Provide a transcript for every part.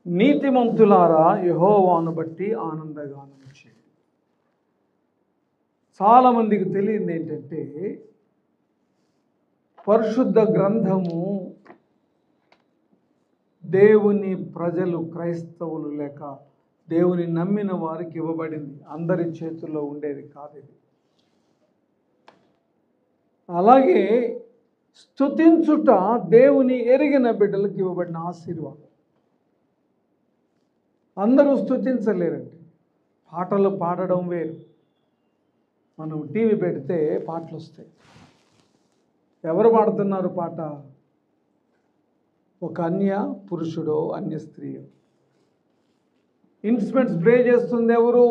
నీతిమంతులారా యెహోవాను బట్టి ఆనందగానం చేయండి. చాలామందికి తెలియదు ఏంటంటే, పరిశుద్ధ గ్రంథము దేవుని ప్రజలు, క్రైస్తవులు లేక దేవుని నమ్మిన వారికి ఇవ్వబడింది. అందరి చేతుల్లో ఉండేది కాదు ఇది. అలాగే స్తుతించుట దేవుని ఎరిగిన బిడ్డలకు ఇవ్వబడిన ఆశీర్వాదం. అందరూ స్తుతించలేరండి. పాటలు పాడడం వేరు. మనం టీవీ పెడితే పాటలు వస్తాయి. ఎవరు పాడుతున్నారు పాట? ఒక అన్య పురుషుడో అన్య స్త్రీయో. ఇన్స్ట్రుమెంట్స్ ప్లే చేస్తుంది ఎవరు?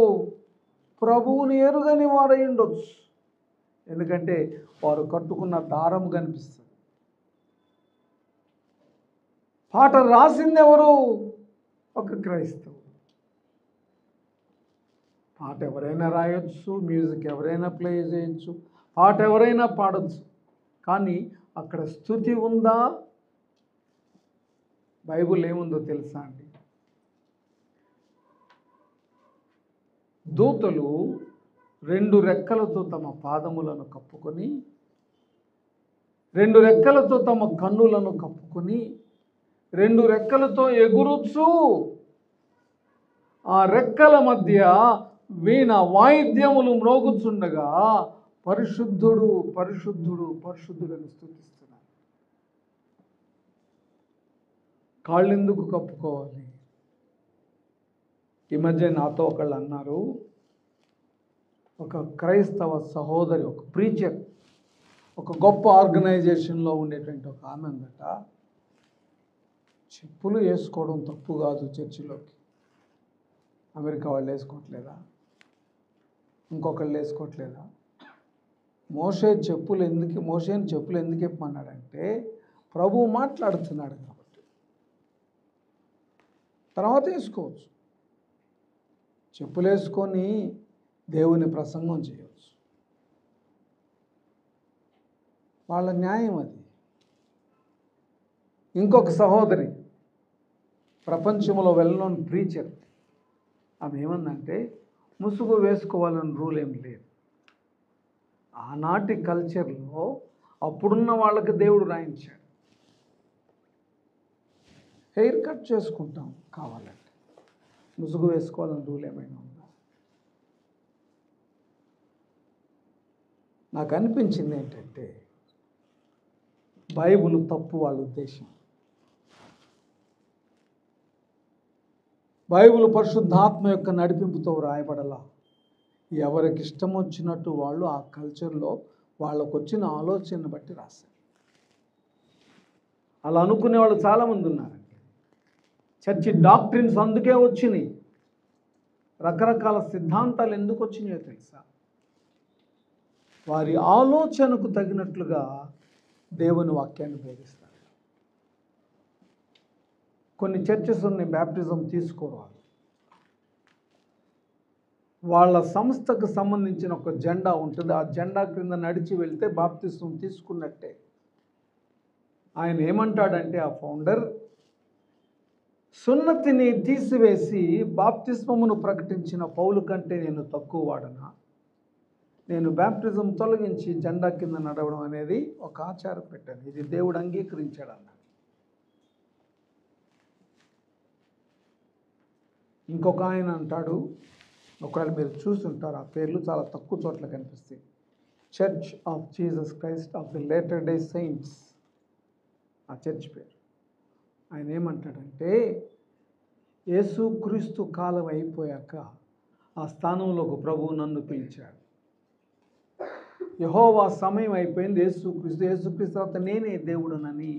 ప్రభువుని ఎరుగని వారై ఉండొచ్చు. ఎందుకంటే వారు కట్టుకున్న దారం కనిపిస్తుంది. పాట రాసింది ఎవరు? ఒక క్రైస్తవుడు. పాట ఎవరైనా రాయొచ్చు, మ్యూజిక్ ఎవరైనా ప్లే చేయొచ్చు, పాట ఎవరైనా పాడొచ్చు. కానీ అక్కడ స్తుతి ఉందా? బైబిల్ ఏముందో తెలుసా అండి? దూతలు 2 రెక్కలతో తమ పాదములను కప్పుకొని, 2 రెక్కలతో తమ కన్నులను కప్పుకొని, 2 రెక్కలతో ఎగురుచు ఆ రెక్కల మధ్య వీణ వాయిద్యములు మ్రోగుచుండగా పరిశుద్ధుడు పరిశుద్ధుడు పరిశుద్ధుడని స్తుతిస్తున్నారు. కాళ్ళెందుకు కప్పుకోవాలి? ఈ మధ్య నాతో ఒకళ్ళు అన్నారు, ఒక క్రైస్తవ సహోదరి, ఒక ప్రీచర్, ఒక గొప్ప ఆర్గనైజేషన్లో ఉండేటువంటి ఒక ఆమె అందట, చెప్పులు వేసుకోవడం తప్పు కాదు చర్చిలోకి. అమెరికా వాళ్ళు వేసుకోవట్లేదా? ఇంకొకళ్ళు వేసుకోవట్లేదా? మోషేని చెప్పులు ఎందుకు ఇప్పమన్నాడంటే ప్రభువు మాట్లాడుతున్నాడు కాబట్టి. తర్వాత వేసుకోవచ్చు. చెప్పులు వేసుకొని దేవుని ప్రసంగం చేయవచ్చు. వాళ్ళ న్యాయం అది. ఇంకొక సహోదరి, ప్రపంచంలో వెల్ నోన్ ప్రీచర్, ఆమె ఏమందంటే ముసుగు వేసుకోవాలని రూల్ ఏం లేదు. ఆనాటి కల్చర్లో అప్పుడున్న వాళ్ళకి దేవుడు రాయించాడు. హెయిర్ కట్ చేసుకుంటాం కావాలంటే, ముసుగు వేసుకోవాలని రూల్ ఏమైనా ఉందా? నాకు అనిపించింది ఏంటంటే బైబిల్ తప్పు వాళ్ళ ఉద్దేశం. బైబిల్ పరిశుద్ధాత్మ యొక్క నడిపింపుతో రాయబడలా. ఎవరికి ఇష్టం వచ్చినట్టు వాళ్ళు ఆ కల్చర్లో వాళ్ళకు వచ్చిన ఆలోచనను బట్టి రాశారు. అలా అనుకునే వాళ్ళు చాలామంది ఉన్నారండి. చర్చి డాక్ట్రిన్స్ అందుకే వచ్చినాయి. రకరకాల సిద్ధాంతాలు ఎందుకు వచ్చినాయో తెలుసా? వారి ఆలోచనకు తగినట్లుగా దేవుని వాక్యాన్ని బోధిస్తారు. కొన్ని చర్చెస్ ఉన్నాయి, బ్యాప్టిజం తీసుకోరు. వాళ్ళ సంస్థకు సంబంధించిన ఒక జెండా ఉంటుంది. ఆ జెండా క్రింద నడిచి వెళ్తే బాప్తిస్మం తీసుకున్నట్టే. ఆయన ఏమంటాడంటే, ఆ ఫౌండర్, సున్నతిని తీసివేసి బాప్తిస్మమును ప్రకటించిన పౌలు కంటే నేను తక్కువ వాడనా? నేను బ్యాప్టిజం తొలగించి జెండా కింద నడవడం అనేది ఒక ఆచారం పెట్టాను. ఇది దేవుడు అంగీకరించాడు అన్నాడు. ఇంకొక ఆయన అంటాడు, ఒకవేళ మీరు చూస్తుంటారు, ఆ పేర్లు చాలా తక్కువ చోట్ల కనిపిస్తాయి, church of Jesus Christ of the later day saints, ఆ చర్చ్ పేరు. ఆయన ఏమంటాడంటే, యేసుక్రీస్తు కాలం అయిపోయాక ఆ స్థానంలో ఒక ప్రభువు నన్ను పిలిచాడు. యెహోవా సమయం అయిపోయింది, యేసుక్రీస్తు తర్వాత నేనే దేవుడునని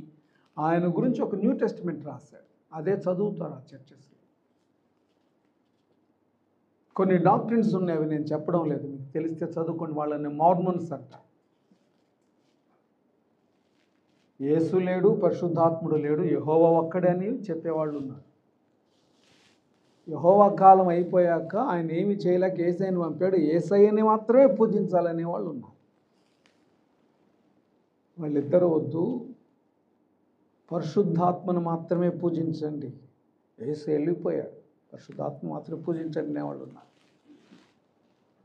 ఆయన గురించి ఒక న్యూ టెస్టిమెంట్ రాశాడు. అదే చదువుతారు ఆ చర్చెస్. కొన్ని డాక్ట్రిన్స్ ఉన్నాయి, అవి నేను చెప్పడం లేదు, మీకు తెలిస్తే చదువుకోండి. వాళ్ళని మార్మన్స్ అంట. యేసు లేడు, పరిశుద్ధాత్ముడు లేడు, యెహోవా ఒక్కడే అని చెప్పేవాళ్ళు ఉన్నారు. యెహోవా కాలం అయిపోయాక ఆయన ఏమి చేయలేక యేసయ్యని పంపాడు, యేసయ్యని మాత్రమే పూజించాలనే వాళ్ళు ఉన్నారు. వాళ్ళిద్దరూ వద్దు, పరిశుద్ధాత్మను మాత్రమే పూజించండి, యేసు వెళ్ళిపోయాడు, పరిశుద్ధాత్మ మాత్రం పూజించండి అనేవాళ్ళు ఉన్నారు.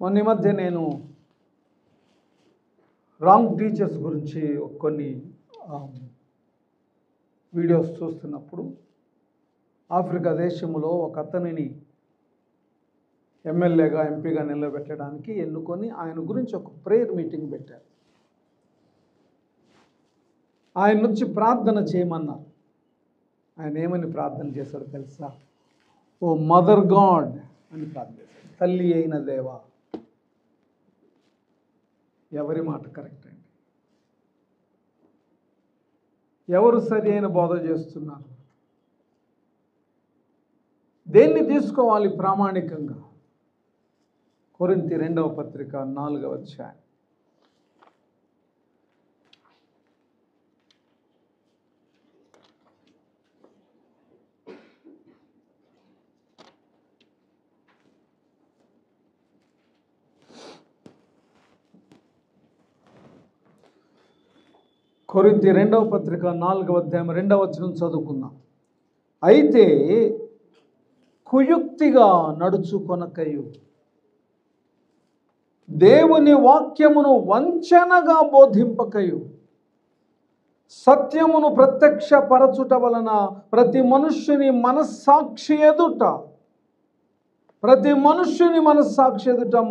మొన్న ఈ మధ్య నేను రాంగ్ టీచర్స్ గురించి కొన్ని వీడియోస్ చూస్తున్నప్పుడు ఆఫ్రికా దేశంలో ఒక అతనిని ఎమ్మెల్యేగా ఎంపీగా నిలబెట్టడానికి ఎన్నుకొని ఆయన గురించి ఒక ప్రేయర్ మీటింగ్ పెట్టారు. ఆయన నుంచి ప్రార్థన చేయమన్నారు. ఆయన ఏమని ప్రార్థన చేశాడు తెలుసా? ఓ మదర్ గాడ్ అని ప్రార్థన చేశాడు. తల్లి అయిన దేవా. ఎవరి మాట కరెక్ట్ అండి? ఎవరు సరి అయిన బోధ చేస్తున్నారు? దేన్ని తీసుకోవాలి ప్రామాణికంగా? కొరింథీ 2వ పత్రిక 4వ అధ్యాయం. కొరింథీ 2వ పత్రిక 4వ అధ్యాయం 2వ వచనం చదువుకుందాం. అయితే కుయుక్తిగా నడుచుకొనకయు దేవుని వాక్యమును వంచనగా బోధింపకయు సత్యమును ప్రత్యక్షపరచుట వలన ప్రతి మనుష్యుని మనస్సాక్షి ఎదుట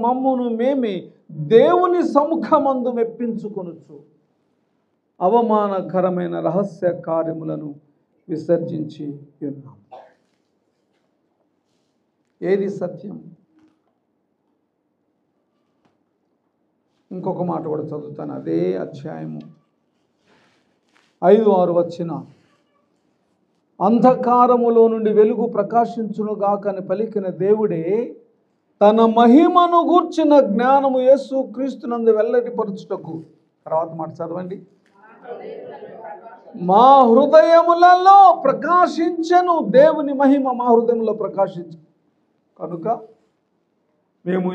మమ్మును మేమే దేవుని సముఖమందు మెప్పించుకొనుచు అవమానకరమైన రహస్య కార్యములను విసర్జించి ఉన్నాం. ఏది సత్యం? ఇంకొక మాట కూడా చదువుతాను, అదే అధ్యాయము 5-6 వచనం. అంధకారములో నుండి వెలుగు ప్రకాశించునుగాకని పలికిన దేవుడే తన మహిమను గూర్చిన జ్ఞానము యేసు క్రీస్తునందు వెల్లడిపరచుటకు, తర్వాత మాట చదవండి, మా హృదయములలో ప్రకాశించెను. దేవుని మహిమ మా హృదయంలో ప్రకాశించు కనుక మేము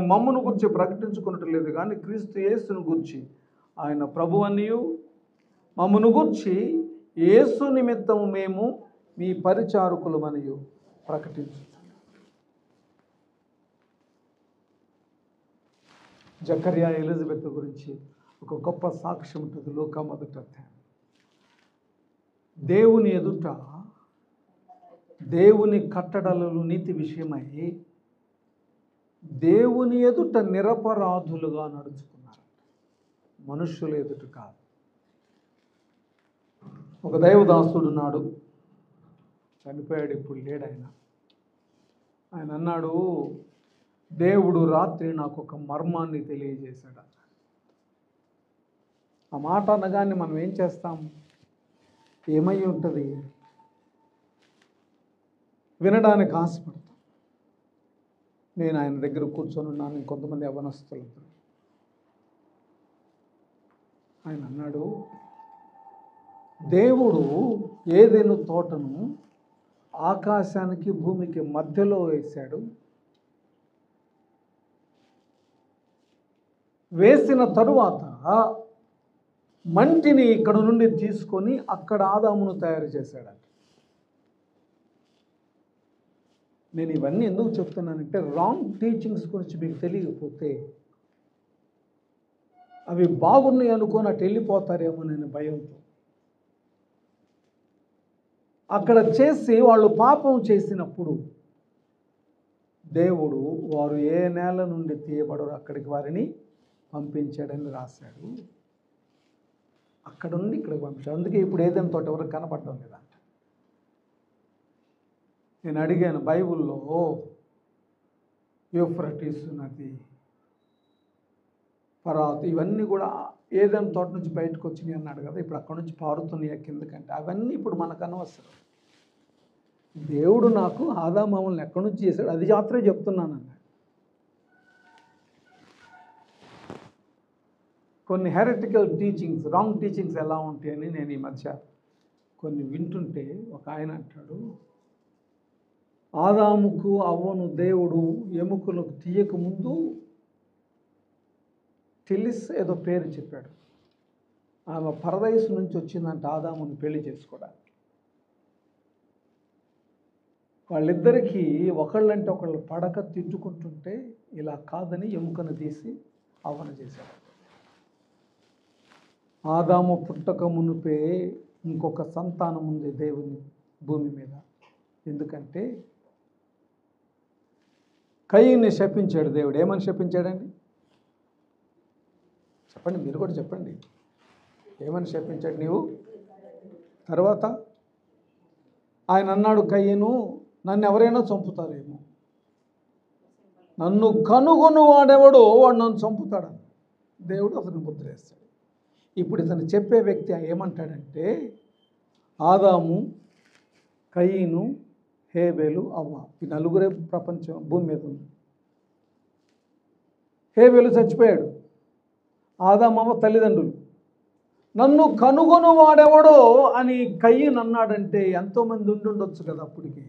మమ్మను గూర్చి ప్రకటించుకున్నట్టు లేదు, కానీ క్రీస్తు యేసును గూర్చి ఆయన ప్రభువనియు మమ్మను గూర్చి యేసు నిమిత్తము మేము మీ పరిచారకులమనియు ప్రకటించుచున్నాం. జకర్యా ఎలిజబెత్ గురించి ఒక గొప్ప సాక్ష్యం ఉంటుంది. లూకా 1వ అధ్యాయం. దేవుని ఎదుట దేవుని కట్టడలలో నీతి విషయమై దేవుని ఎదుట నిరపరాధులుగా నడుచుకున్నారు, మనుష్యుల ఎదుట కాదు. ఒక దైవదాసుడు నాడు చనిపోయాడు, ఇప్పుడు లేడు ఆయన. ఆయన అన్నాడు, దేవుడు రాత్రి నాకు ఒక మర్మాన్ని తెలియజేశాడు. ఆ మాట అనగానే మనం ఏం చేస్తాం? ఏమై ఉంటుంది? వినడానికి ఆశపడతాం. నేను ఆయన దగ్గర కూర్చొని ఉన్నాను, ఇంకొంతమంది యవ్వనస్తులు. ఆయన అన్నాడు, దేవుడు ఏదెను తోటను ఆకాశానికి భూమికి మధ్యలో వేశాడు. వేసిన తరువాత మంటిని ఇక్కడ నుండి తీసుకొని అక్కడ ఆదామును తయారు చేశాడు. నేను ఇవన్నీ ఎందుకు చెప్తున్నానంటే, రాంగ్ టీచింగ్స్ గురించి మీకు తెలియకపోతే అవి బాగున్నాయి అనుకొని అటు వెళ్ళిపోతారేమో నేను భయంతో. అక్కడ చేసి వాళ్ళు పాపం చేసినప్పుడు దేవుడు వారు ఏ నేల నుండి తీయబడరు అక్కడికి వారిని పంపించాడని రాశాడు. అక్కడ నుండి ఇక్కడికి పంపించాడు. అందుకే ఇప్పుడు ఏదైనా తోట ఎవరికి కనపడడం లేదా? నేను అడిగాను, బైబిల్లో యూఫ్రటీస్ నది, పరాతు, ఇవన్నీ కూడా ఏదైనా తోట నుంచి బయటకు వచ్చినాయి అన్నాడు కదా, ఇప్పుడు అక్కడ నుంచి పారుతున్నాయి కిందకంటే అవన్నీ ఇప్పుడు మనకు అనవసరం. దేవుడు నాకు ఆదామాములను ఎక్కడి నుంచి చేశాడు అది మాత్రమే చెప్తున్నాను అన్నాడు. కొన్ని హెరిటికల్ టీచింగ్స్, రాంగ్ టీచింగ్స్ ఎలా ఉంటాయని నేను ఈ మధ్య కొన్ని వింటుంటే ఒక ఆయన అంటాడు, ఆదాముకు అవ్వను దేవుడు ఎముకలకు తీయక ముందు టెలిస్ ఏదో పేరు చెప్పాడు. ఆమె పరదైసు నుంచి వచ్చిందంట ఆదాముని పెళ్లి చేసుకోవడానికి. వాళ్ళిద్దరికీ ఒకళ్ళంటే ఒకళ్ళు పడక తిట్టుకుంటుంటే ఇలా కాదని ఎముకను తీసి ఆవన చేశారు. ఆదాము పుట్టక మునుపే ఇంకొక సంతానం ఉంది దేవుని భూమి మీద. ఎందుకంటే కయీన్ని శపించాడు దేవుడు. ఏమని శపించాడండి? చెప్పండి, మీరు కూడా చెప్పండి. ఏమని శపించాడు? నీవు తర్వాత ఆయన అన్నాడు, కయీను, నన్ను ఎవరైనా చంపుతారేమో, నన్ను కనుగొను వాడెవడో వాడు నన్ను చంపుతాడని దేవుడు అతను ముద్రేస్తాడు. ఇప్పుడు ఇతను చెప్పే వ్యక్తి ఏమంటాడంటే, ఆదాము, కయీను, హేబేలు, అవ్వ, ఈ నలుగురే ప్రపంచం భూమి మీద ఉంది. హేబేలు చచ్చిపోయాడు. ఆదాము, అవ్వ తల్లిదండ్రులు. నన్ను కనుగొను వాడెవడో అని కయీను అన్నాడంటే ఎంతోమంది ఉండుండొచ్చు కదా అప్పటికి.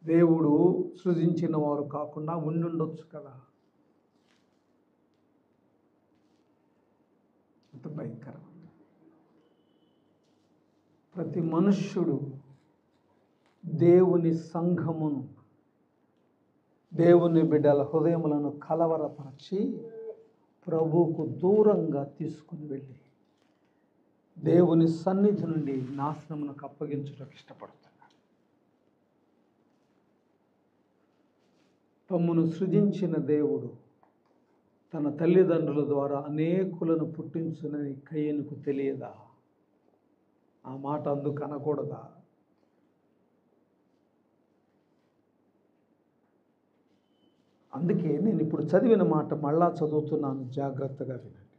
దేవుడు సృజించిన వారు కాకుండా ఉండుండొచ్చు కదా. అంత భయంకరం. ప్రతి మనుష్యుడు దేవుని సంఘమును, దేవుని బిడ్డల హృదయములను కలవరపరచి ప్రభువుకు దూరంగా తీసుకుని వెళ్ళి దేవుని సన్నిధి నుండి నాశనమునకు అప్పగించుటకు ఇష్టపడుతున్నాడు. తమ్మును సృజించిన దేవుడు తన తల్లిదండ్రుల ద్వారా అనేకులను పుట్టించునని కయీనుకు తెలియదా? ఆ మాట అందుకు అనకూడదా? అందుకే నేను ఇప్పుడు చదివిన మాట మళ్ళా చదువుతున్నాను, జాగ్రత్తగా వినండి.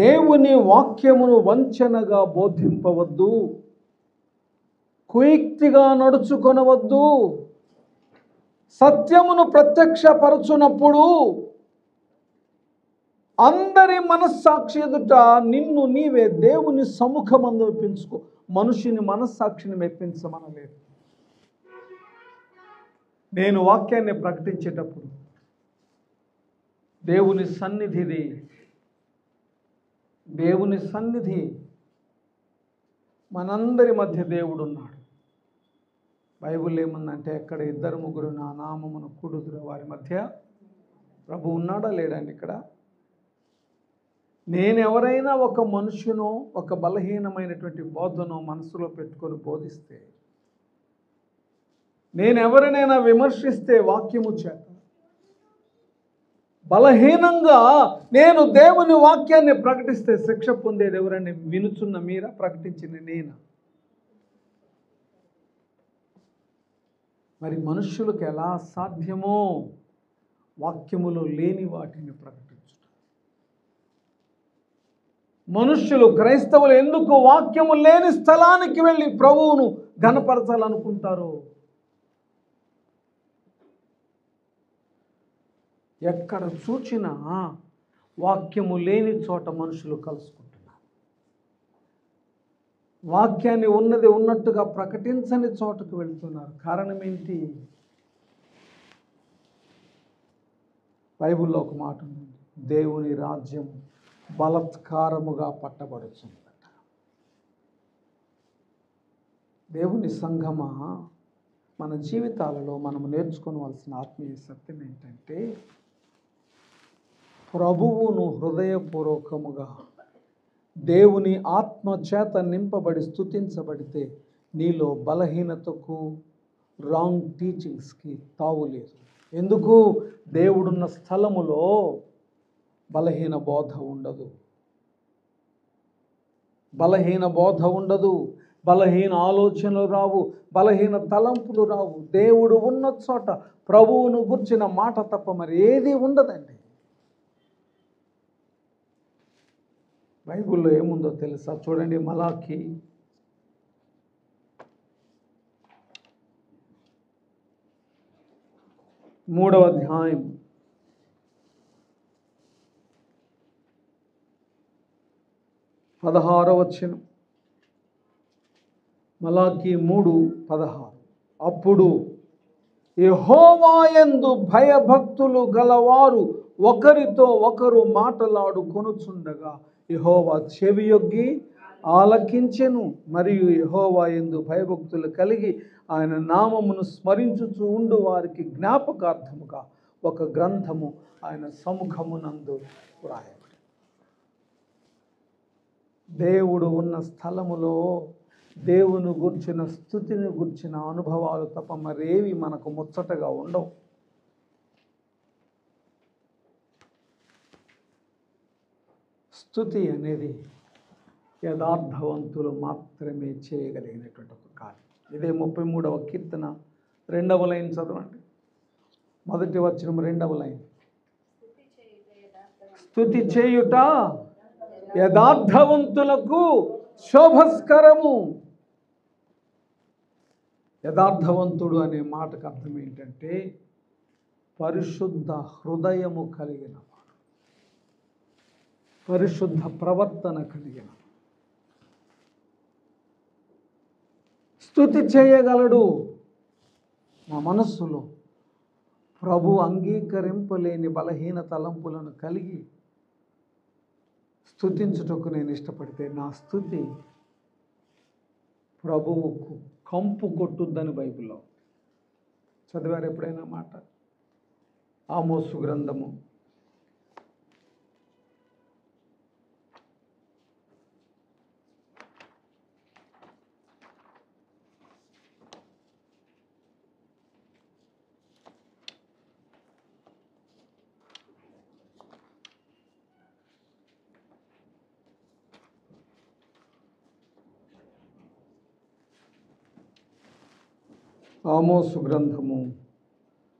దేవుని వాక్యమును వంచనగా బోధింపవద్దు, కుయుక్తిగా నడుచుకొనవద్దు. సత్యమును ప్రత్యక్షపరచునప్పుడు అందరి మనస్సాక్షి ఎదుట నిన్ను నీవే దేవుని సముఖమందు మెప్పించుకో. మనుషుని మనస్సాక్షిని మెప్పించమనలేదు. నేను వాక్యాన్ని ప్రకటించేటప్పుడు దేవుని సన్నిధి మనందరి మధ్య దేవుడు ఉన్నాడు. బైబిల్ ఏముందంటే, ఎక్కడ ఇద్దరు ముగ్గురు నా నామమును కూడుదురో వారి మధ్య ప్రభు ఉన్నాడా లేడండి? ఇక్కడ నేను ఎవరైనా ఒక మనుషునో ఒక బలహీనమైనటువంటి బోధనో మనసులో పెట్టుకొని బోధిస్తే, నేను ఎవరినైనా విమర్శిస్తే వాక్యము చేత బలహీనంగా నేను దేవుని వాక్యాన్ని ప్రకటిస్తే శిక్ష పొందేది ఎవరని వినుచున్న మీరా, ప్రకటించిన నేనా? మరి మనుష్యులకు ఎలా సాధ్యమో వాక్యములో లేని వాటిని ప్రకటించుట. మనుష్యులు, క్రైస్తవులు ఎందుకు వాక్యము లేని స్థలానికి వెళ్ళి ప్రభువును ఘనపరచాలనుకుంటారు? ఎక్కడ చూచినా వాక్యము లేని చోట మనుషులు కలుసుకుంటున్నారు. వాక్యాన్ని ఉన్నది ఉన్నట్టుగా ప్రకటించని చోటకు వెళ్తున్నారు. కారణం ఏంటి? బైబిల్లో ఒక మాట ఉంది, దేవుని రాజ్యం బలత్కారముగా పట్టబడుతుందట. దేవుని సంఘమా, మన జీవితాలలో మనం నేర్చుకోవాల్సిన ఆత్మీయ సత్యం ఏంటంటే, ప్రభువును హృదయపూర్వకముగా దేవుని ఆత్మ చేత నింపబడి స్తుతించబడితే నీలో బలహీనతకు, రాంగ్ టీచింగ్స్కి తావులేదు. ఎందుకు? దేవుడున్న స్థలములో బలహీన బోధ ఉండదు, బలహీన ఆలోచనలు రావు, బలహీన తలంపులు రావు. దేవుడు ఉన్న చోట ప్రభువును గుర్చిన మాట తప్ప మరి ఏది ఉండదండి. బైబిల్లో ఏముందో తెలుసా? చూడండి, మలాకి 3వ అధ్యాయం 16వ వచనం. మలాకి 3:16. అప్పుడు యెహోవా యందు భయభక్తులు గలవారు ఒకరితో ఒకరు మాటలాడుకొనుచుండగా యెహోవా చెవియొగ్గి ఆలకించెను. మరియు యెహోవా యందు భయభక్తులు కలిగి ఆయన నామమును స్మరించుచూ ఉండు వారికి జ్ఞాపకార్థముగా ఒక గ్రంథము ఆయన సముఖమునందు వ్రాయబడి. దేవుడు ఉన్న స్థలములో దేవుని గుర్చిన స్తుతిని గుర్చిన అనుభవాలు తప్ప మరేవి మనకు ముచ్చటగా ఉండవు. స్తుతి అనేది యథార్థవంతులు మాత్రమే చేయగలిగినటువంటి ఒక కార్యం. ఇదే 33వ కీర్తన 2వ లైన్ చదవండి. మొదటి వచనం 2వ లైన్. స్తుతి చేయుట యథార్థవంతులకు శోభస్కరము. యథార్థవంతుడు అనే మాటకు అర్థం ఏంటంటే పరిశుద్ధ హృదయము కలిగిన, పరిశుద్ధ ప్రవర్తన కలిగిన. స్తుతి చేయగలడు. నా మనస్సులో ప్రభు అంగీకరింపలేని బలహీన తలంపులను కలిగి స్తుతించుటకు నేను ఇష్టపడితే నా స్తుతి ప్రభువుకు కంపు కొట్టుద్దని బైబిల్లో చదివారు ఎప్పుడైనా మాట? ఆమోసు గ్రంథము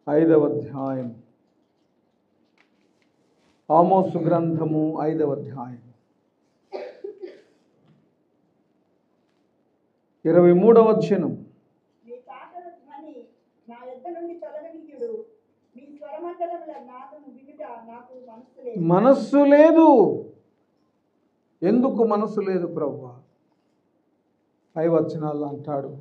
5వ అధ్యాయం. ఆమోసు గ్రంథము 5వ అధ్యాయం 23వ వచనం. మనస్సు లేదు. ఎందుకు మనస్సు లేదు ప్రభువా? పై వచనాల్లో అంటాడు,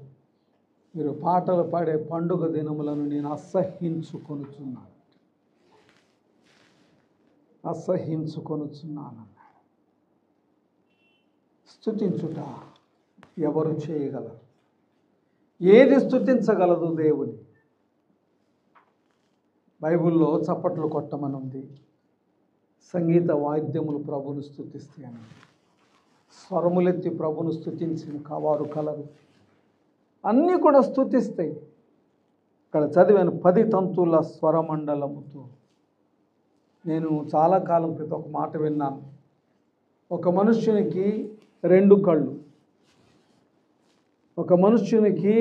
మీరు పాటలు పాడే పండుగ దినములను నేను అసహ్యించుకొనుచున్నాను. స్తుతించుట ఎవరు చేయగలరు? ఏది స్తుతించగలదు దేవుని? బైబిల్లో చప్పట్లు కొట్టమనుంది, సంగీత వాయిద్యములు ప్రభును స్తుతిస్తాయని, స్వరములెత్తి ప్రభును స్తుతించిన వారు కలరు. అన్నీ కూడా స్తుతిస్తాయి. ఇక్కడ చదివాను 10 తంతుల స్వరమండలముతో. నేను చాలా కాలం క్రితం ఒక మాట విన్నాను. ఒక మనుష్యునికి 2 కళ్ళు, ఒక మనుష్యునికి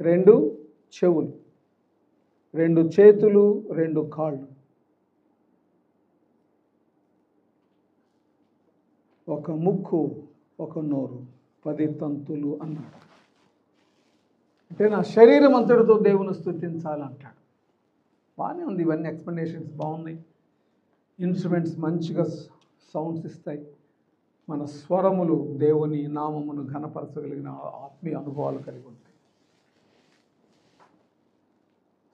2 చెవులు, 2 చేతులు, 2 కాళ్ళు, ఒక ముక్కు, ఒక నోరు, 10 తంతులు అన్నాడు. అంటే నా శరీరం అంతటితో దేవుని స్తుతించాలంటాడు. బాగానే ఉంది, ఇవన్నీ ఎక్స్ప్లెనేషన్స్ బాగున్నాయి. ఇన్స్ట్రుమెంట్స్ మంచిగా సౌండ్స్ ఇస్తాయి. మన స్వరములు దేవుని నామమును ఘనపరచగలిగిన ఆత్మీయ అనుభవాలు కలిగి ఉంటాయి.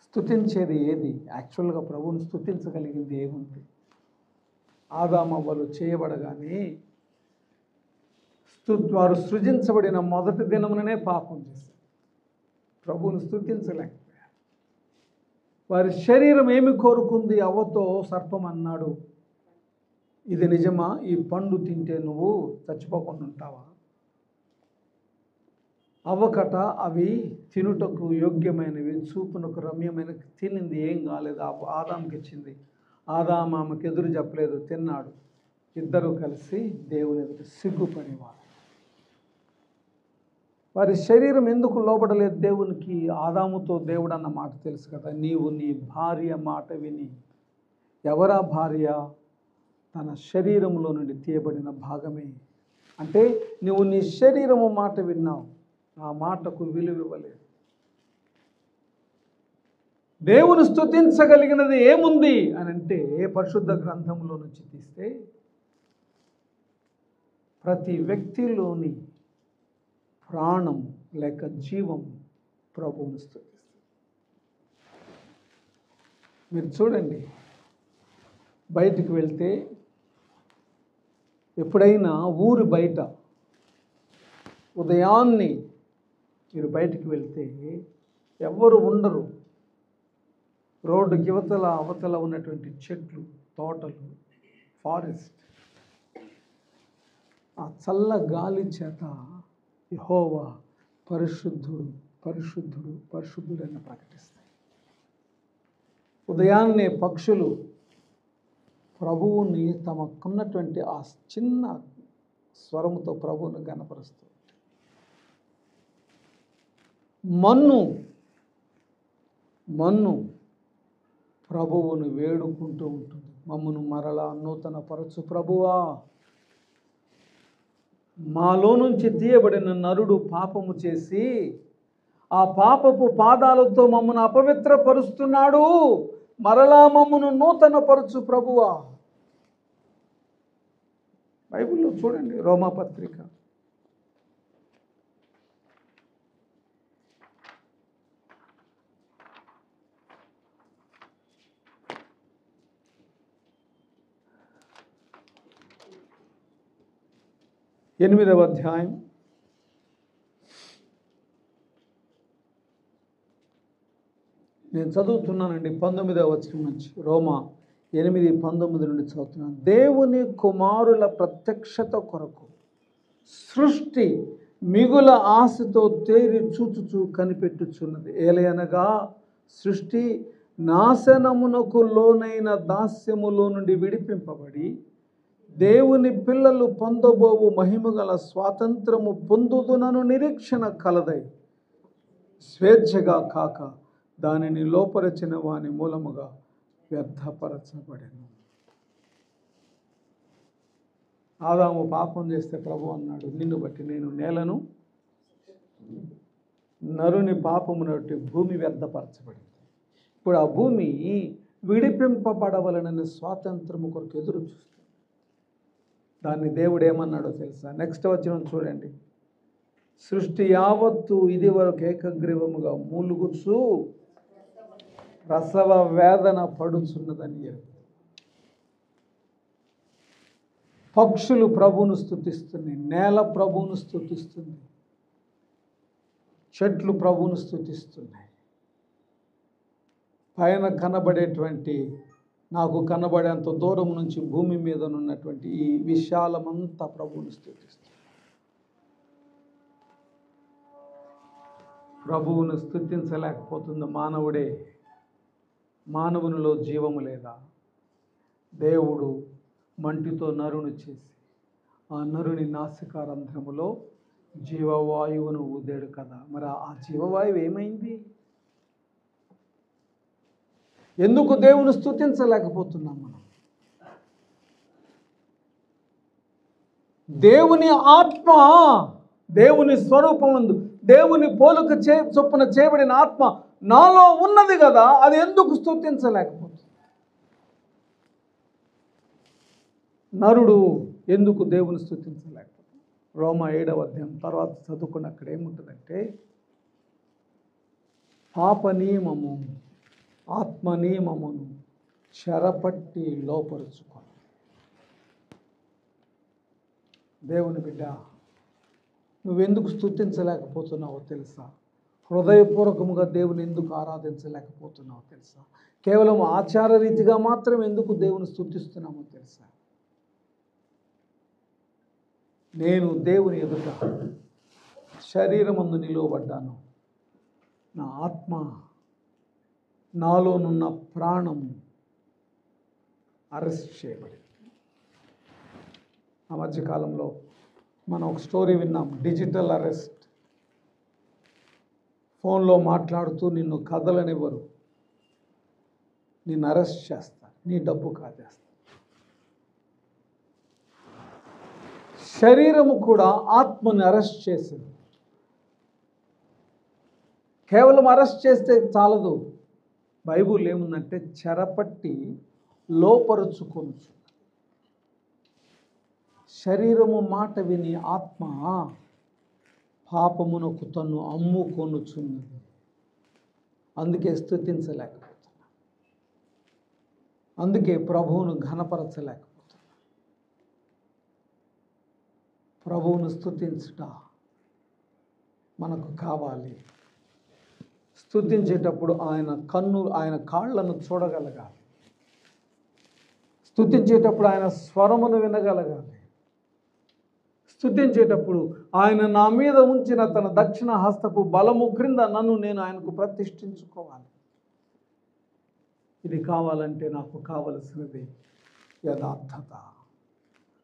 స్తుతించేది ఏది? యాక్చువల్గా ప్రభువుని స్తుతించగలిగింది ఏముంది? ఆదామవ్వలు చేయబడగానే వారు సృజించబడిన మొదటి దినముననే పాపం చేశారు. ప్రభువును స్తుతించలేకపోయారు. వారి శరీరం ఏమి కోరుకుంది? అవ్వతో సర్పం అన్నాడు, ఇది నిజమా? ఈ పండు తింటే నువ్వు చచ్చిపోకుండా ఉంటావా? అవ్వకట అవి తినుటకు యోగ్యమైనవి, చూపునకు రమ్యమైన, తినింది ఏం కాలేదు. ఆదాంకి ఇచ్చింది. ఆదాం ఆమెకు ఎదురు చెప్పలేదు, తిన్నాడు. ఇద్దరు కలిసి దేవుని ఎదుట సిగ్గుపడేవారు. వారి శరీరం ఎందుకు లోబడలేదు దేవునికి? ఆదాముతో దేవుడు అన్న మాట తెలుసు కదా, నీవు నీ భార్య మాట విని. ఎవరా భార్య? తన శరీరంలో నుండి తీయబడిన భాగమే. అంటే నువ్వు నీ శరీరము మాట విన్నావు, ఆ మాటకు విలువ ఇవ్వలేదు. దేవుని స్తుతించగలిగినది ఏముంది అని అంటే, పరిశుద్ధ గ్రంథంలో నుంచి తీస్తే ప్రతి వ్యక్తిలోని ప్రాణం లేక జీవం ప్రభువుని స్తుతిస్తుంది. మీరు చూడండి, బయటికి వెళ్తే ఎప్పుడైనా ఊరి బయట ఉదయాన్నే మీరు బయటికి వెళ్తే ఎవ్వరు ఉండరు. రోడ్డుకి అవతల ఉన్నటువంటి చెట్లు, తోటలు, ఫారెస్ట్, ఆ చల్ల గాలి చేత యెహోవా పరిశుద్ధుడు పరిశుద్ధుడు పరిశుద్ధుడని ప్రకటిస్తాయి. ఉదయాన్నే పక్షులు ప్రభువుని తమకున్నటువంటి ఆ చిన్న స్వరముతో ప్రభువుని గణపరుస్తూ, మన్ను ప్రభువును వేడుకుంటూ ఉంటుంది. మమ్మను మరలా నూతన పరచు ప్రభువా. మాలో నుంచి తీయబడిన నరుడు పాపము చేసి ఆ పాపపు పాదాలతో మమ్మను అపవిత్రపరుస్తున్నాడు. మరలా మమ్మను నూతన పరచు ప్రభువా. బైబిల్లో చూడండి, రోమాపత్రిక 8వ అధ్యాయం 19వ వచనం నుంచి. రోమా 8:19 నుండి చదువుతున్నాను. దేవుని కుమారుల ప్రత్యక్షత కొరకు సృష్టి మిగుల ఆశతో తేరి చూచుచూ కనిపెట్టుచున్నది. ఏలయనగా సృష్టి నాశనమునకు లోనైన దాస్యములో నుండి విడిపింపబడి దేవుని పిల్లలు పొందబోవు మహిమగల స్వాతంత్రము పొందుదునను నిరీక్షణ కలదై స్వేచ్ఛగా కాక దానిని లోపరచిన వాని మూలముగా వ్యర్థపరచబడెను. ఆదాము పాపం చేస్తే ప్రభు అన్నాడు, నిన్ను బట్టి నేను నేలను, నరుని పాపమును బట్టి భూమి వ్యర్థపరచబడింది. ఇప్పుడు ఆ భూమి విడిపింపబడవలనని స్వాతంత్రము కొరకు ఎదురు చూస్తుంది. దాన్ని దేవుడు ఏమన్నాడో తెలుసా? నెక్స్ట్ వచనం చూడండి. సృష్టి యావత్తు ఇది వరకు ఏకగ్రీవముగా మూలుగుచు ప్రసవ వేదన పడుచున్నదని. పక్షులు ప్రభువును స్తుతిస్తున్నాయి, నేల ప్రభువును స్తుతిస్తుంది, చెట్లు ప్రభువును స్తుతిస్తున్నాయి. పైన కనబడేటువంటి, నాకు కనబడేంత దూరం నుంచి భూమి మీద ఉన్నటువంటి ఈ విశాలమంతా ప్రభువును స్తుతిస్తుంది. ప్రభువును స్తుతించలేకపోతుంది మానవుడే. మానవునిలో జీవము లేదా? దేవుడు మంటితో నరుని చేసి ఆ నరుని నాసికారంధ్రములో జీవవాయువును ఊదాడు కదా. మరి ఆ జీవవాయువు ఏమైంది? ఎందుకు దేవుని స్తుతించలేకపోతున్నాం మనం? దేవుని ఆత్మ, దేవుని స్వరూపమందు దేవుని పోలిక చొప్పున చేయబడిన ఆత్మ నాలో ఉన్నది కదా, అది ఎందుకు స్తుతించలేకపోతుంది? నరుడు ఎందుకు దేవుని స్తుతించలేకపోతుంది? రోమా 7వ అధ్యాయం తర్వాత చదువుకున్న అక్కడ ఏముంటుందంటే, పాప నియమము ఆత్మ నియమమును చెరపట్టి లోపరుచుకొని. దేవుని బిడ్డ, నువ్వెందుకు స్తుతించలేకపోతున్నావో తెలుసా? హృదయపూర్వకముగా దేవుని ఎందుకు ఆరాధించలేకపోతున్నావో తెలుసా? కేవలం ఆచార రీతిగా మాత్రం ఎందుకు దేవుని స్తుతిస్తున్నామో తెలుసా? నేను దేవుని ఎదుట శరీరమందు నిలువబడ్డాను. నా ఆత్మ, నాలోనున్న ప్రాణము అరెస్ట్ చేయబడింది. ఆ మధ్యకాలంలో మనం ఒక స్టోరీ విన్నాం, డిజిటల్ అరెస్ట్. ఫోన్లో మాట్లాడుతూ నిన్ను కదలనివ్వరు, నిన్ను అరెస్ట్ చేస్తారు, నీ డబ్బు కాజేస్తారు. శరీరము కూడా ఆత్మని అరెస్ట్ చేసింది. కేవలం అరెస్ట్ చేస్తే చాలదు. బైబుల్ ఏముందంటే చెరపట్టి లోపరుచుకొనుచు. శరీరము మాట విని ఆత్మ పాపమునకు తన్ను అమ్ముకొనుచున్నది. అందుకే స్తుతించలేకపోతున్నా, అందుకే ప్రభువును ఘనపరచలేకపోతున్నా. ప్రభువును స్తుతించుట మనకు కావాలి. స్తుతించేటప్పుడు ఆయన కాళ్ళను చూడగలగాలి. స్తుతించేటప్పుడు ఆయన స్వరమును వినగలగాలి. స్తుతించేటప్పుడు ఆయన నా మీద ఉంచిన తన దక్షిణ హస్తపు బలము క్రింద నేను ఆయనకు ప్రతిష్ఠించుకోవాలి. ఇది కావాలంటే నాకు కావలసినది యథార్థత,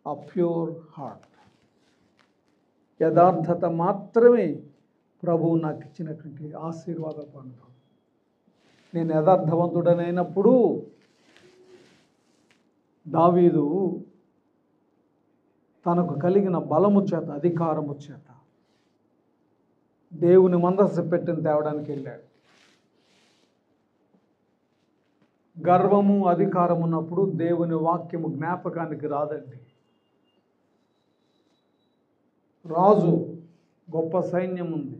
ఆ ప్యూర్ హార్ట్. యథార్థత మాత్రమే ప్రభువు నాకు ఇచ్చినటువంటి ఆశీర్వాదపు అనుభవం. నేను యథార్థవంతుడనైనప్పుడు దావీదు తనకు కలిగిన బలము చేత, అధికారము చేత దేవుని మందస్సు పెట్టిన తేవడానికి వెళ్ళాడు. గర్వము, అధికారం ఉన్నప్పుడు దేవుని వాక్యము జ్ఞాపకానికి రాదండి. రాజు, గొప్ప సైన్యం ఉంది,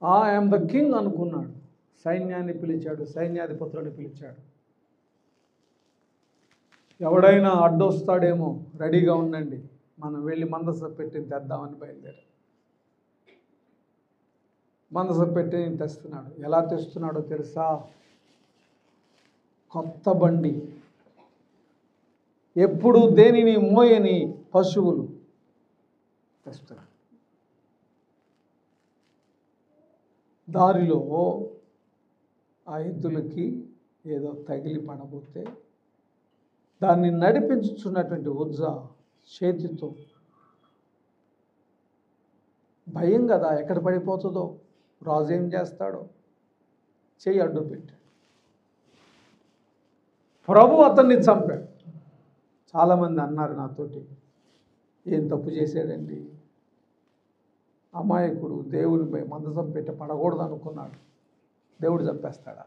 ఐఎమ్ ద కింగ్ అనుకున్నాడు. సైన్యాన్ని పిలిచాడు, సైన్యాధిపతులను పిలిచాడు. ఎవడైనా అడ్డొస్తాడేమో, రెడీగా ఉండండి, మనం వెళ్ళి మందస పెట్టి తెద్దామని బయలుదేరాడు. మందస పెట్టి తెస్తున్నాడు. ఎలా తెస్తున్నాడో తెలుసా? కొత్త బండి, ఎప్పుడు దేనిని మోయని పశువులు తెస్తున్నాడు. దారిలో ఆ ఎద్దులకి ఏదో తగిలి పడబోతే దాన్ని నడిపించుచున్నటువంటి ఉజ్జా చేతితో, భయం కదా ఎక్కడ పడిపోతుందో, రాజు ఏం చేస్తాడో, చెయ్యి అడ్డు పెట్టాడు. ప్రభు అతన్ని చంపాడు. చాలామంది అన్నారు నాతోటి, ఏం తప్పు చేశాడండి, అమాయకుడు, దేవునిపై మందసం పెట్టి పడకూడదు అనుకున్నాడు, దేవుడు చంపేస్తాడా?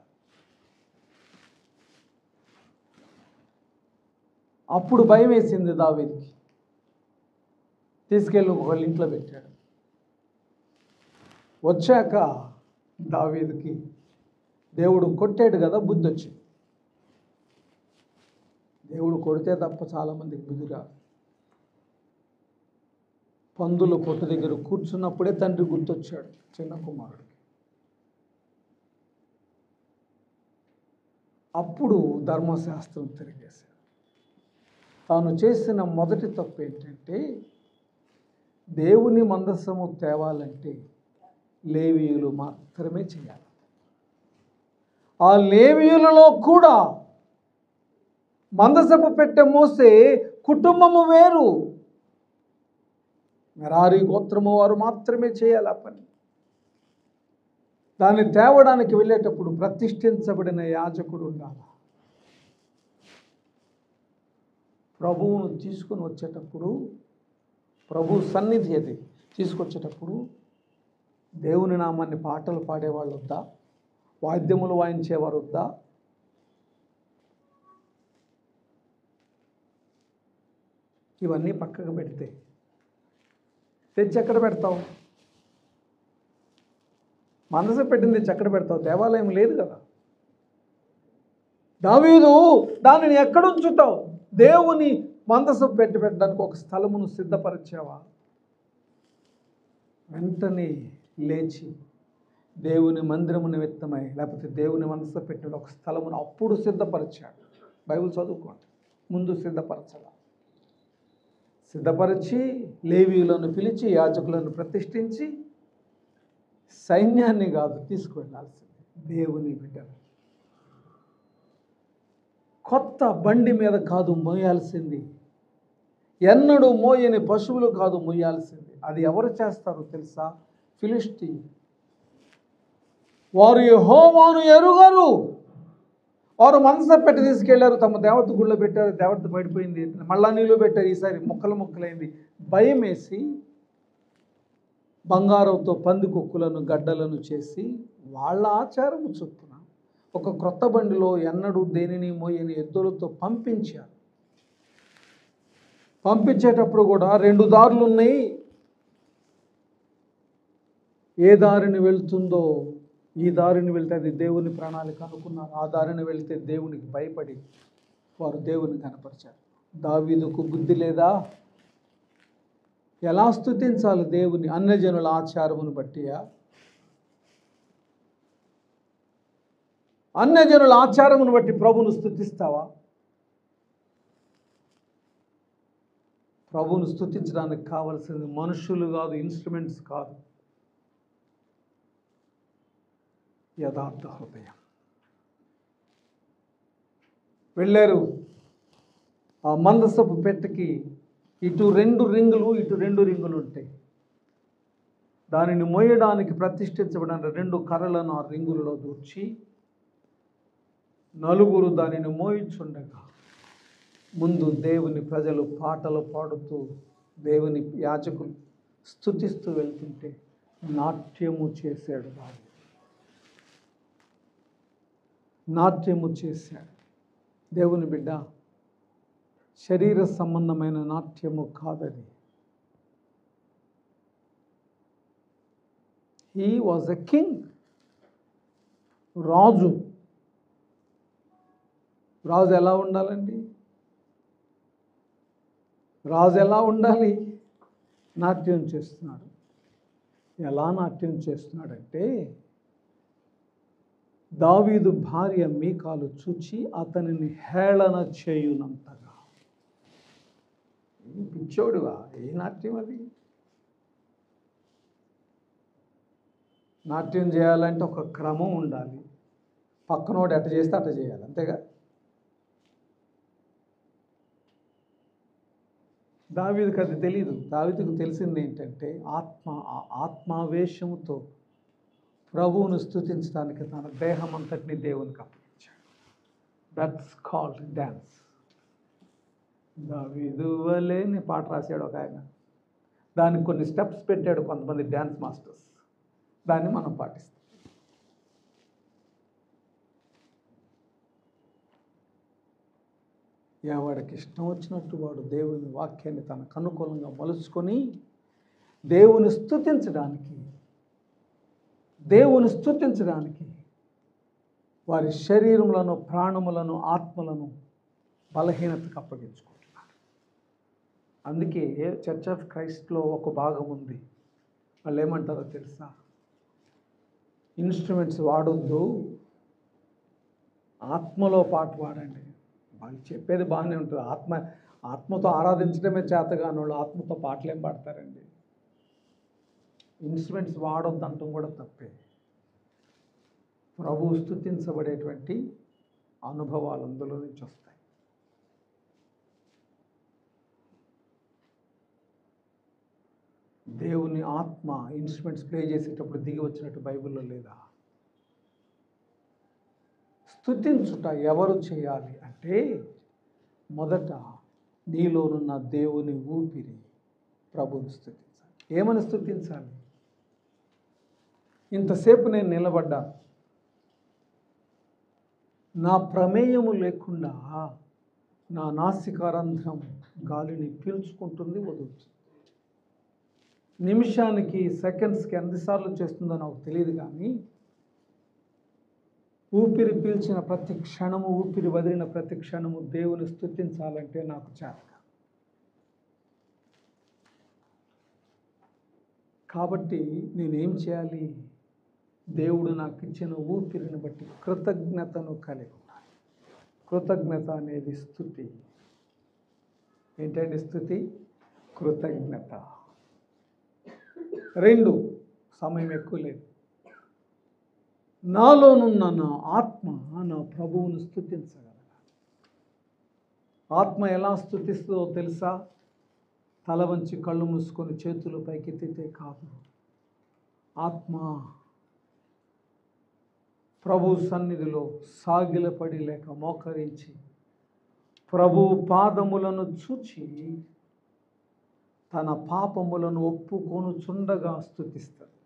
అప్పుడు భయం వేసింది దావీదుకి. తీసుకెళ్ళి ఒకళ్ళ ఇంట్లో పెట్టాడు. వచ్చాక దావీదుకి దేవుడు కొట్టాడు కదా, బుద్ధి వచ్చింది. దేవుడు కొడితే తప్ప చాలామందికి బుద్ధి రాదు. పందుల పొట్టు దగ్గర కూర్చున్నప్పుడే తండ్రి గుర్తొచ్చాడు చిన్న కుమారుడికి. అప్పుడు ధర్మశాస్త్రం తిరిగేశాడు. తాను చేసిన మొదటి తప్పు ఏంటంటే, దేవుని మందసము తేవాలంటే లేవీయులు మాత్రమే చేయాలి. ఆ లేవీయులలో కూడా మందసపు పెట్టె మోసే కుటుంబము వేరు, మెరారి గోత్రము వారు మాత్రమే చేయాలి ఆ పని. దాన్ని తేవడానికి వెళ్ళేటప్పుడు ప్రతిష్ఠించబడిన యాజకుడు ఉండాలి. ప్రభువును తీసుకొని వచ్చేటప్పుడు, ప్రభు సన్నిధి అది తీసుకొచ్చేటప్పుడు దేవుని నామాన్ని పాటలు పాడేవాళ్ళు వద్దా, వాద్యములు వాయించేవారు వద్దా, ఇవన్నీ పక్కకు పెడితే తెచ్చి ఎక్కడ పెడతావు? మనసు పెట్టింది తెచ్చి ఎక్కడ పెడతావు? దేవాలయం లేదు కదా. దావీదు దానిని ఎక్కడ ఉంచుతావు? దేవుని మందసం పెట్టడానికి ఒక స్థలమును సిద్ధపరిచావా? వెంటనే లేచి దేవుని మందిరము నిమిత్తమై, లేకపోతే దేవుని మనసు పెట్టిన ఒక స్థలమును అప్పుడు సిద్ధపరిచాడు. బైబిల్ చదువుకోండి. ముందు సిద్ధపరిచి లేవీయులను పిలిచి యాజకులను ప్రతిష్ఠించి సైన్యాన్ని కాదు తీసుకువెళ్ళాల్సింది, దేవుని బిడ్డలు. కొత్త బండి మీద కాదు మోయాల్సింది, ఎన్నడూ మోయని పశువులు కాదు మోయాల్సింది. అది ఎవరు చేస్తారో తెలుసా? ఫిలిష్తీయులు. వారు యెహోవాను ఎరుగరు. వారు మనసు పెట్టి తీసుకెళ్లారు, తమ దేవత గుళ్ళో పెట్టారు, దేవత పడిపోయింది, మళ్ళా నీళ్ళు పెట్టారు, ఈసారి ముక్కలైంది. భయం వేసి బంగారంతో పందికొక్కులను గడ్డలను చేసి వాళ్ళ ఆచారము చొప్పున ఒక క్రొత్త బండిలో ఎన్నడూ దేనిని మోయని ఎద్దులతో పంపించారు. పంపించేటప్పుడు కూడా 2 దారులు ఉన్నాయి. ఏ దారిని వెళ్తుందో, ఈ దారిని వెళ్తే అది దేవుని ప్రణాళిక అనుకున్నారు. ఆ దారిని వెళ్తే దేవునికి భయపడి వారు దేవుని కనపరిచారు. దావీదుకు బుద్ధి లేదా? ఎలా స్తుతించాలి దేవుని? అన్యజనుల ఆచారమును బట్టియా? అన్యజనుల ఆచారమును బట్టి ప్రభువును స్తుతిస్తావా? ప్రభువును స్తుతించడానికి కావలసింది మనుషులు కాదు, ఇన్స్ట్రుమెంట్స్ కాదు, యథార్థ హృదయం. వెళ్ళారు ఆ మందసపు పెట్టెకి, ఇటు 2 రింగులు, ఇటు 2 రింగులు ఉంటాయి. దానిని మోయడానికి ప్రతిష్ఠించబడిన 2 కర్రలను ఆ రింగులలో దూర్చి నలుగురు దానిని మోయించుండగా ముందు దేవుని ప్రజలు పాటలు పాడుతూ దేవుని యాజకులు స్తుతిస్తూ వెళ్తుంటే నాట్యము చేశాడు. నాట్యము చేశాడు. దేవుని బిడ్డ, శరీర సంబంధమైన నాట్యము కాదది. హీ వాజ్ ఎ కింగ్, రాజు. రాజు ఎలా ఉండాలండి? రాజు ఎలా ఉండాలి? నాట్యం చేస్తున్నాడు. ఎలా నాట్యం చేస్తున్నాడంటే, దావీదు భార్య మీకాలు చూచి అతనిని హేళన చేయునంతగా. పిచ్చోడువా? ఏ నాట్యం అది? నాట్యం చేయాలంటే ఒక క్రమం ఉండాలి. పక్కనోడు ఎట్ట చేస్తే అట్ట చేయాలి, అంతేగా? దావీదుకు అది తెలీదు. దావీదుకు తెలిసింది ఏంటంటే, ఆత్మావేశముతో ప్రభువును స్తుతించడానికి తన దేహం అంతటిని దేవునికి అప్పగించాడు. That's called dance. దావీదు వలెని పాట రాశాడు ఒక ఆయన. దానికి కొన్ని స్టెప్స్ పెట్టాడు కొంతమంది డ్యాన్స్ మాస్టర్స్. దాన్ని మనం పాటిస్తాం. ఎవడికి ఇష్టం వచ్చినట్టు వాడు దేవుని వాక్యాన్ని తనకు అనుకూలంగా మలుచుకొని దేవుని స్తుతించడానికి వారి శరీరములను, ప్రాణములను, ఆత్మలను బలహీనతకు అప్పగించుకుంటున్నారు. అందుకే చర్చ్ ఆఫ్ క్రైస్ట్లో ఒక భాగం ఉంది. వాళ్ళు ఏమంటారో తెలుసా? ఇన్స్ట్రుమెంట్స్ వాడొద్దు, ఆత్మలో పాట వాడండి. వాళ్ళు చెప్పేది బాగానే ఉంటుంది. ఆత్మతో ఆరాధించడమే చేతగాని వాళ్ళు ఆత్మతో పాటలు ఏం పాడతారండి? ఇన్స్ట్రుమెంట్స్ వాడొద్దు అంటాం కూడా తప్పే. ప్రభువు స్తుతించబడేటువంటి అనుభవాలు అందులో నుంచి వస్తాయి. దేవుని ఆత్మ ఇన్స్ట్రుమెంట్స్ ప్లే చేసేటప్పుడు దిగి వచ్చినట్టు బైబిల్లో లేదా? స్తుతించుట ఎవరు చేయాలి అంటే, మొదట నీలోనున్న దేవుని ఊపిరి ప్రభువుని స్తుతించాలి. ఏమని స్తుతించాలి? ఇంతసేపు నేను నిలబడ్డా, నా ప్రమేయము లేకుండా నా నాసికారంధ్రం గాలిని పీల్చుకుంటుంది, వదులుతుంది. నిమిషానికి, సెకండ్స్కి ఎన్నిసార్లు చేస్తుందో నాకు తెలియదు, కానీ ఊపిరి పీల్చిన ప్రతి క్షణము, ఊపిరి వదిలిన ప్రతి క్షణము దేవుని స్తుతించాలంటే నాకు చేత. కాబట్టి నేనేం చేయాలి? దేవుడు నాకు ఇచ్చిన ఊపిరిని బట్టి కృతజ్ఞతను కలిగి ఉండాలి. కృతజ్ఞత అనేది స్తుతి. ఏంటంటే స్తుతి? కృతజ్ఞత. 2, సమయం ఎక్కువ లేదు. నాలోనున్న నా ఆత్మ నా ప్రభువును స్తుతించగలగాలి. ఆత్మ ఎలా స్తుతిస్తుందో తెలుసా? తల వంచి కళ్ళు మూసుకొని చేతులు పైకెత్తితే కాదు. ఆత్మ ప్రభు సన్నిధిలో సాగిలపడి లేక మోకరించి ప్రభు పాదములను చూచి తన పాపములను ఒప్పుకొనుచుండగా స్తుతిస్తాడు.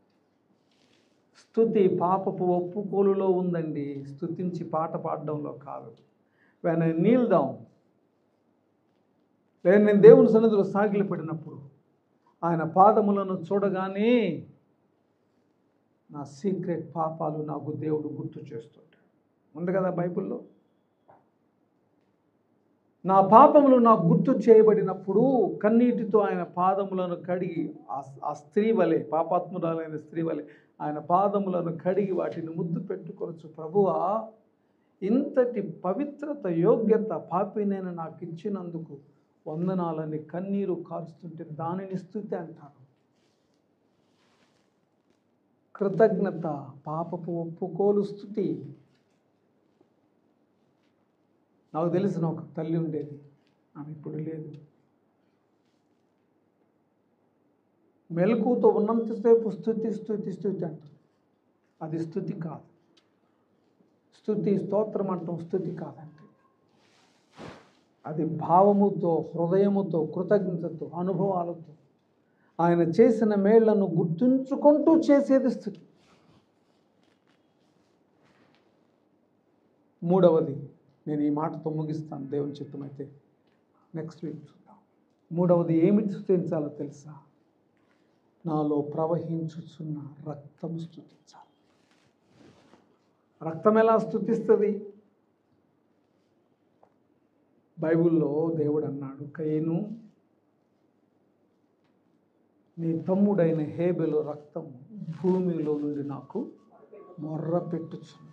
స్తుతి పాపపు ఒప్పుకోలులో ఉందండి, స్తుతించి పాట పాడడంలో కాదు. వెన్ ఐ నీల్ డౌన్, లేదా నేను దేవుని సన్నిధిలో సాగిలపడినప్పుడు ఆయన పాదములను చూడగానే నా సీక్రెట్ పాపాలు నాకు దేవుడు గుర్తు చేస్తుంటాడు. ఉంది కదా బైబిల్లో. నా పాపములు నాకు గుర్తు చేయబడినప్పుడు కన్నీటితో ఆయన పాదములను కడిగి ఆ స్త్రీ వలె, పాపాత్మురాలైన స్త్రీ వలె ఆయన పాదములను కడిగి వాటిని ముద్దు పెట్టుకోవచ్చు. ప్రభువా, ఇంతటి పవిత్రత, యోగ్యత పాపినైన నాకు ఇచ్చినందుకు వందనాలని కన్నీరు కారుస్తుంటే దానిని స్తుతి అంటారు. కృతజ్ఞత, పాపపు ఒప్పుకోలు స్తుతి. నాకు తెలిసిన ఒక తల్లి ఉండేది, ఆమె ఇప్పుడు లేదు. మెలకుతో ఉన్నంతసేపు స్తుతి స్తుతి స్తుతి అంటారు. అది స్తుతి కాదు. స్తుతి, స్తోత్రం అంటాం స్తుతి కాదండి. అది భావముతో, హృదయముతో, కృతజ్ఞతతో, అనుభవాలతో ఆయన చేసిన మేళ్లను గుర్తుంచుకుంటూ చేసేది స్తుతి. మూడవది, నేను ఈ మాటతో ముగిస్తాను, దేవుని చిత్తమైతే నెక్స్ట్ వీక్ చూద్దాం. మూడవది ఏమిటి స్తుతించాలో తెలుసా? నాలో ప్రవహించుచున్న రక్తము స్తుతించాలి. రక్తం ఎలా స్తుతిస్తుంది? బైబిల్లో దేవుడు అన్నాడు, కయీను, నీ తమ్ముడైన హేబెలు రక్తం భూమిలో నుండి నాకు మొర్ర పెట్టుచుంది.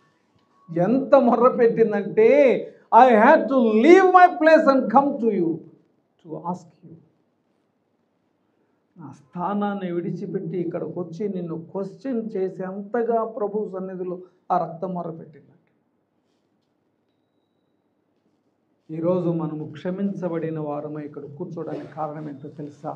ఎంత మొర్ర పెట్టిందంటే, I had to leave my place and come to you to ask you. నా స్థానాన్ని విడిచిపెట్టి ఇక్కడికి వచ్చి నిన్ను క్వశ్చన్ చేసే అంతగా ప్రభు సన్నిధిలో ఆ రక్తం మొర్ర పెట్టిందంట. ఈరోజు మనము క్షమించబడిన వారమై ఇక్కడ కూర్చోడానికి కారణం ఏంటో తెలుసా?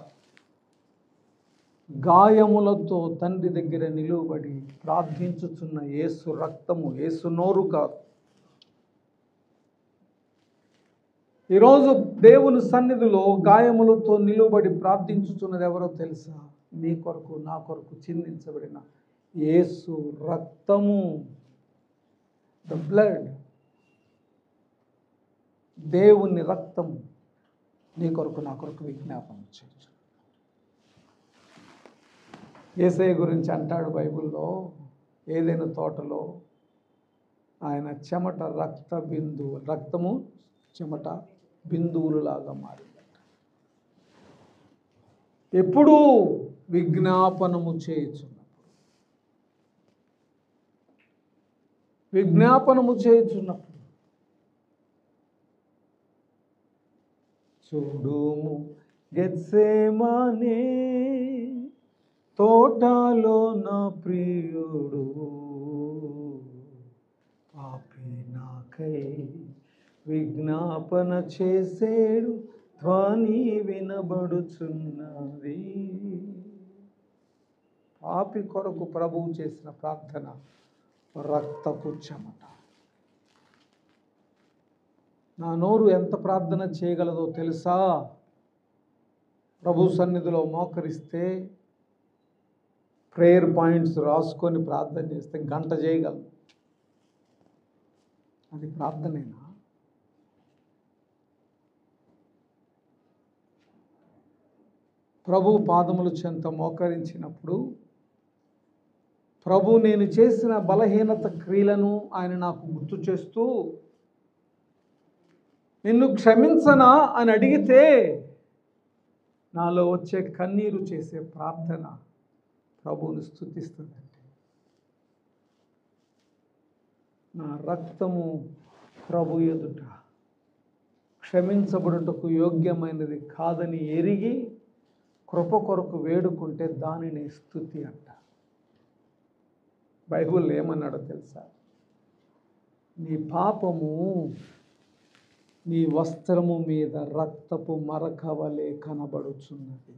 గాయములతో తండ్రి దగ్గర నిలువబడి ప్రార్థించుచున్న యేసు రక్తము, యేసు నోరు కాదు. ఈరోజు దేవుని సన్నిధిలో గాయములతో నిలువబడి ప్రార్థించుచున్నది ఎవరో తెలుసా? నీ కొరకు, నా కొరకు చిందించబడిన యేసు రక్తము, ద బ్లడ్, దేవుని రక్తము నీ కొరకు, నా కొరకు విజ్ఞాపన చేయొచ్చు. యేసయ్య గురించి అంటాడు బైబిల్లో, ఏదైనా తోటలో ఆయన చెమట రక్తము చెమట బిందువులులాగా మారిందట. ఎప్పుడూ విజ్ఞాపనము చేయుచున్నప్పుడు చూడుము గెత్సేమనే తోటలో నా ప్రియుడు పాపి నాకై విజ్ఞాపన చేసేడు ధ్వని వినబడుచున్నది. పాపి కొరకు ప్రభువు చేసిన ప్రార్థన రక్తపు చెమట. నా నోరు ఎంత ప్రార్థన చేయగలదో తెలుసా? ప్రభు సన్నిధిలో మోకరిస్తే, ప్రేయర్ పాయింట్స్ రాసుకొని ప్రార్థన చేస్తే గంట చేయగలను. అది ప్రార్థనేనా? ప్రభు పాదముల చెంత మోకరించినప్పుడు ప్రభు నేను చేసిన బలహీనత క్రియలను ఆయన నాకు గుర్తు చేస్తూ, నిన్ను క్షమించనా అని అడిగితే నాలో వచ్చే కన్నీరు చేసే ప్రార్థన ప్రభువుని స్తుతిస్తుందండి. నా రక్తము ప్రభు ఎదుట క్షమించబడుటకు యోగ్యమైనది కాదని ఎరిగి కృప కొరకు వేడుకుంటే దానిని స్తుతి అంట. బైబిల్ ఏమన్నాడో తెలుసా? నీ పాపము నీ వస్త్రము మీద రక్తపు మరక వలె కనబడుచున్నది.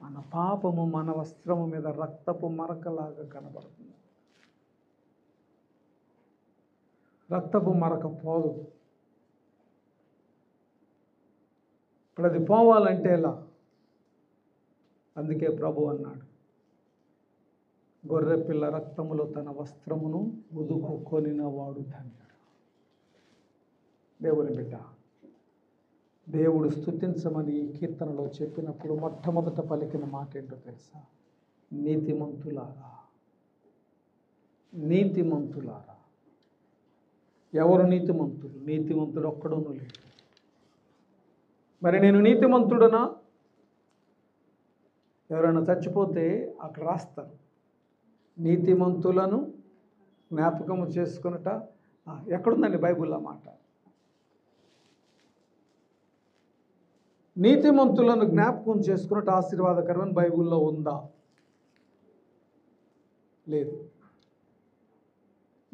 మన పాపము మన వస్త్రము మీద రక్తపు మరకలాగా కనబడుతుంది. రక్తపు మరక పోదు. ఇప్పుడు అది పోవాలంటే ఎలా? అందుకే ప్రభు అన్నాడు, గొర్రెపిల్ల రక్తములో తన వస్త్రమును ఉదుకుకొనిన వాడు ధన్యుడు. దేవుని బిడ్డ, దేవుడు స్తుతించమని ఈ కీర్తనలో చెప్పినప్పుడు మొట్టమొదట పలికిన మాట ఏంటో తెలుసా? నీతిమంతులారా, నీతిమంతులారా. ఎవరు నీతిమంతుడు? నీతిమంతుడు ఒక్కడూనూ లేడు. మరి నేను నీతిమంతుడనా? ఎవరైనా చచ్చిపోతే అక్కడ రాస్తారు, నీతిమంతులను జ్ఞాపకము చేసుకున్నట. ఎక్కడుందండి బైబిల్లో మాట? నీతిమంతులను జ్ఞాపకం చేసుకున్నట్టు ఆశీర్వాదకరమని బైబిల్లో ఉందా? లేదు.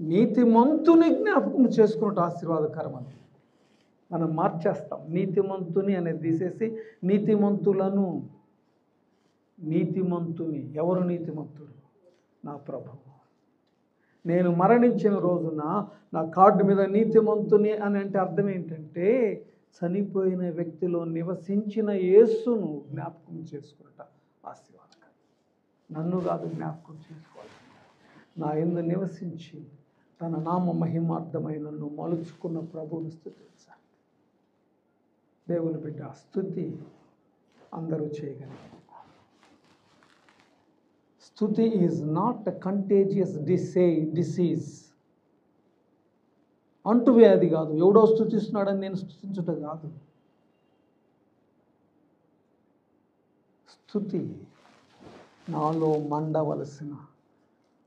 నీతిమంతుని జ్ఞాపకం చేసుకున్నట్టు ఆశీర్వాదకరమని మనం మార్చేస్తాం. నీతిమంతుని అనేది తీసేసి నీతిమంతులను. నీతిమంతుని. ఎవరు నీతిమంతుడు? నా ప్రభువు. నేను మరణించిన రోజున నా కార్డు మీద నీతిమంతుని అని అంటే అర్థం ఏంటంటే, చనిపోయిన వ్యక్తిలో నివసించిన యేసును జ్ఞాపకం చేసుకున్నట ఆశీర్వాదకరం. నన్ను కాదు జ్ఞాపకం చేసుకోవాలి. నా యందు నివసించి తన నామ మహిమార్థమై నన్ను మలుచుకున్న ప్రభువుని స్తుతించాలి. దేవుని బిడ్డ, స్తుతి అందరూ చేయగలిగారు. స్తుతి is not a contagious disease. అంటువ్యాధి కాదు. ఎవడో స్తుతిస్తున్నాడని నేను స్తుతించుట కాదు. స్తుతి నాలో మండవలసిన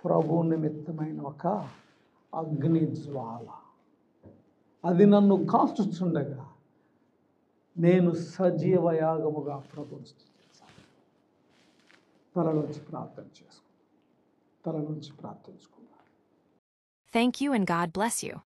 ప్రభు నిమిత్తమైన ఒక అగ్ని జ్వాల. అది నన్ను కాచుచుండగా నేను సజీవయాగముగా ప్రభువుని స్తుతించాలి. తలలోంచి ప్రార్థించుకుందాం. Thank you and God bless you.